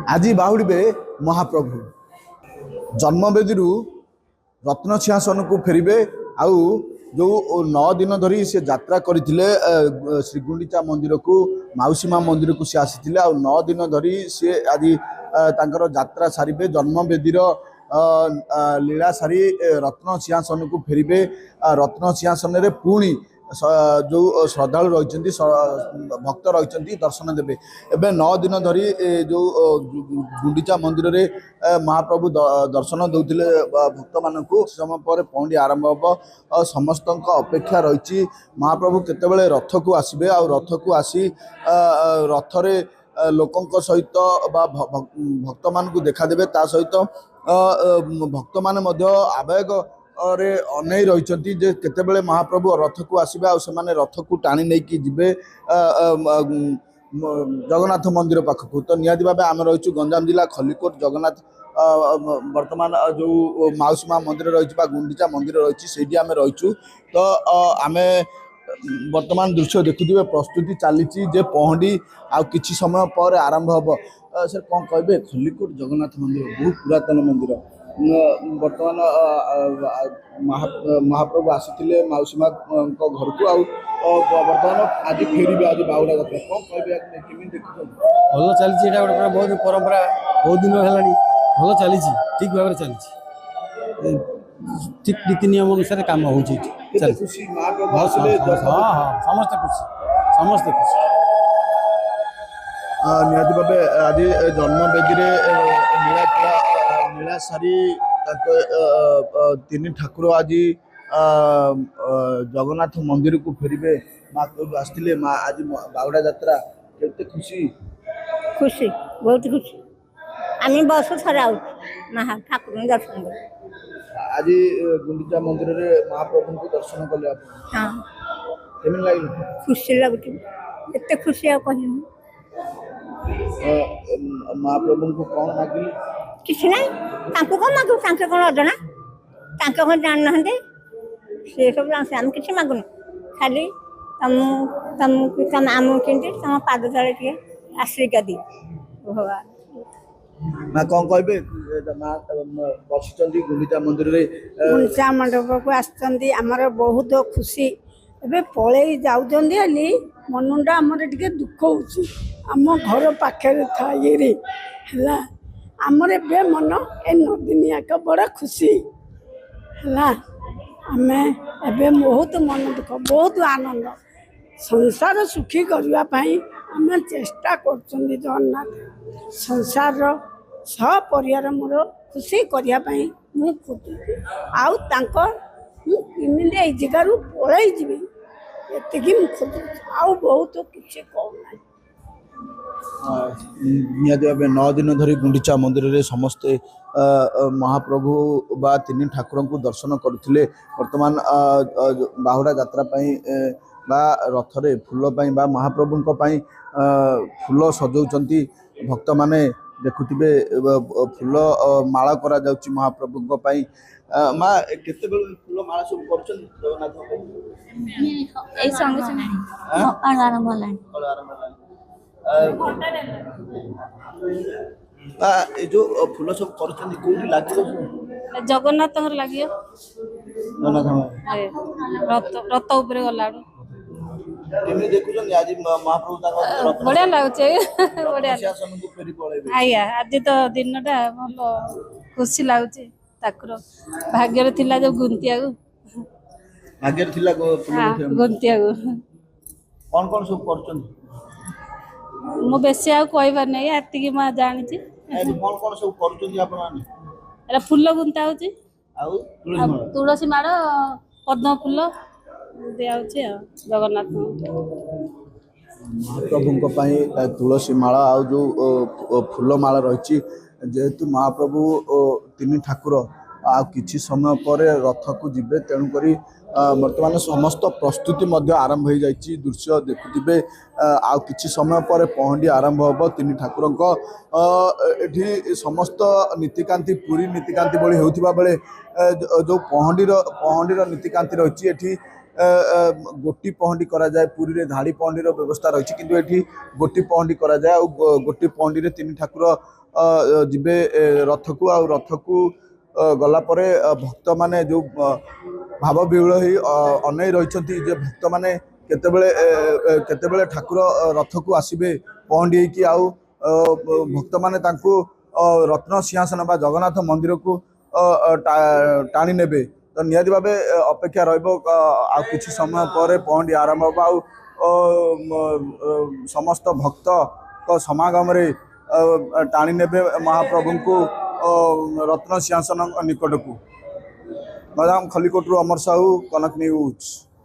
आज बाहुड़े महाप्रभु जन्मवेदी रत्न सिंहासन को फेरबे आउ जो 9 दिन धरी से यात्रा करथिले श्रीगुंडीचा मंदिर को माउसीमा मंदिर को से आसीथिले आ 9 दिन धरी से आज तांकर यात्रा सारिबे जन्मवेदीर लीला सारी रत्न सिंहासन को फेरबे रत्न सिंहासन रे पुणी जो श्रद्धालु रही भक्त रही दर्शन देवे एवं 9 दिन धरी जो गुंडीचा मंदिर रे महाप्रभु दर्शन दौले भक्त मान समय पर पहुँची आरंभ हम समस्त अपेक्षा रही महाप्रभु केतेबेले रथ को आसबे आ रथ को आसी रथरे लोकों सहित भक्त मान को देखा देवे ता सहित भक्त मान आवेग रे अनै रही जे केतेबेले महाप्रभु रथ को आसबे आ से रथ को टाणी नहीं कि जीवे जगन्नाथ मंदिर पाखक तो निहाती भाव आम रही गंजाम जिला खलिकोट जगन्नाथ वर्तमान जो माउसीमा मंदिर रही गुंडीचा मंदिर रही से आम रहीचु तो आम वर्तमान दृश्य देखुवे प्रस्तुति चली जे पहंडी आ किछि समय पर आरंभ हम सर कौन कहे खलिकोट जगन्नाथ मंदिर बहुत पुरातन मंदिर वर्तमान महाप्रभु आसी माउसीमा घर को वर्तमान आज फेरबे आज बाहुड़ा जात्रा कौन कहे भल चली बहुत परंपरा बहुत दिन है भल चली ठीक भाव चली ठीक नीति नियम अनुसार काम हो खुशी समस्त खुशी समस्त खुशी निहाती भावे आज जन्मवेदी नीला सारी तीन ठाकुर आज जगन्नाथ मंदिर को फेरबे माँ आसते माँ आज बाहुड़ा यात्रा केते खुशी खुशी बहुत खुशी आम बस थर आउ ठाकुर दर्शन कर आज गुंडीचा मंदिर रे महाप्रभु को दर्शन कले हाँ केमिन लागल खुशी लगुच एते खुशी आ कहि महाप्रभु को कौन मागिली किसी ना तांको कौन मागु तांके कौन अजना तांके कौन जान नहंदे से सब जानसे हम किसी मागुन खाली तम आम केंदे तम पाद तले के आश्रय दी भगवान ना कौन कहबे बसिचंदी गुंडीचा मंदिर रे गुंडीचा मंडप को आछंदी हमर बहुत खुशी एबे पळेई जाउचंदी हली मनुंडा हमर टिके दुख होउची हम घर पाखे थाई रे हला हमर एबे मन ए नदिनिया का बड़ा खुशी हला हमें एबे बहुत मन दुख बहुत आनंद संसार सुखी करबा पई हम चेष्टा करचंदी जगन्नाथ संसार सब परिवार मोर खुशी करिया पई मु खोजु आउ तांको इमिले ए जगह पळेई जिबे एतिकी मु खोजु आउ बहुत किछि कहू निहाती भाव 9 दिन धरी गुंडीचा मंदिर रे समस्ते महाप्रभु बा तीन ठाकुर को दर्शन करथिले वर्तमान बाहुड़ा यात्रा पई बा रथरे फूल पई बा महाप्रभु पई फूल सजौचंती भक्त माने देखुथिबे फूल माला करा जाउची महाप्रभु पई माँ केते बेल फूल माला सब करछन जगन्नाथ ए संग संग आरंभ हलान ए जो फूल सब करछन कोठी लागियो जगन्नाथ लागियो रथ ऊपर गला एमे देखुछन आज महाप्रभु ताको बढ़िया लागुचे बढ़िया शासन को फेरी पळेबे आया आज तो दिनटा भल खुशी लागुचे ठाकुर भाग्य थिला जो गुंतिया भाग्य थिला गुंतिया कौन कौन सब करछन मु बेसी आ कहबार नहीं एतिकी मां जानी छी कौन कौन सब करछन आपन माने एला फूल गुंता होची आउ तुलसी माड़ पद्म फूल दिया होची जगन्नाथ महाप्रभु तुलसी माला आ जो फूल माला रही जेहेतु महाप्रभु तीन ठाकुर आ किछि समय पर रथ को जीवे तेणुक वर्तमान समस्त प्रस्तुति आरंभ हो जाइए दृश्य देखुवे आ किछि समय पर पहंडी आरंभ हम तीन ठाकुर एठी समस्त नीतिकांति पूरी नीतिकांति भली होथिबा बेले जो पहंडीर नीतिकांति रही एठी गोटी पहंडी करा जाए पुरी रे धाड़ी पहंडीर व्यवस्था रही किंतु एठी गोटी पहंडी करा जाए गोटी पहंडी रे तीन ठाकुर ଯିବେ ରଥକୁ ଆଉ ରଥକୁ ଗଲା ପରେ ଭକ୍ତ ମାନେ ଯୋଉ ଭାବ ବିହୁଳ ହେଇ ଅନେଇ ରହିଛନ୍ତି ଯେ ଭକ୍ତ ମାନେ କେତେବେଳେ ଠାକୁର ରଥକୁ ଆସିବେ ପହଣ୍ଡି ହେଇକି ଆଉ ଭକ୍ତ ମାନେ ତାଙ୍କୁ ରତ୍ନ ସିଂହାସନ ବା ଜଗନ୍ନାଥ ମନ୍ଦିରକୁ टाणी नेबे तो निहाती भाव अपेक्षा रहा किसी समय पर पहंडी आरंभ हम आउ समस्त भक्त समागम टाणी नेबे महाप्रभु को रत्न सिंहासन निकट को। मैडम खलिकोट अमर साहू कनक न्यूज।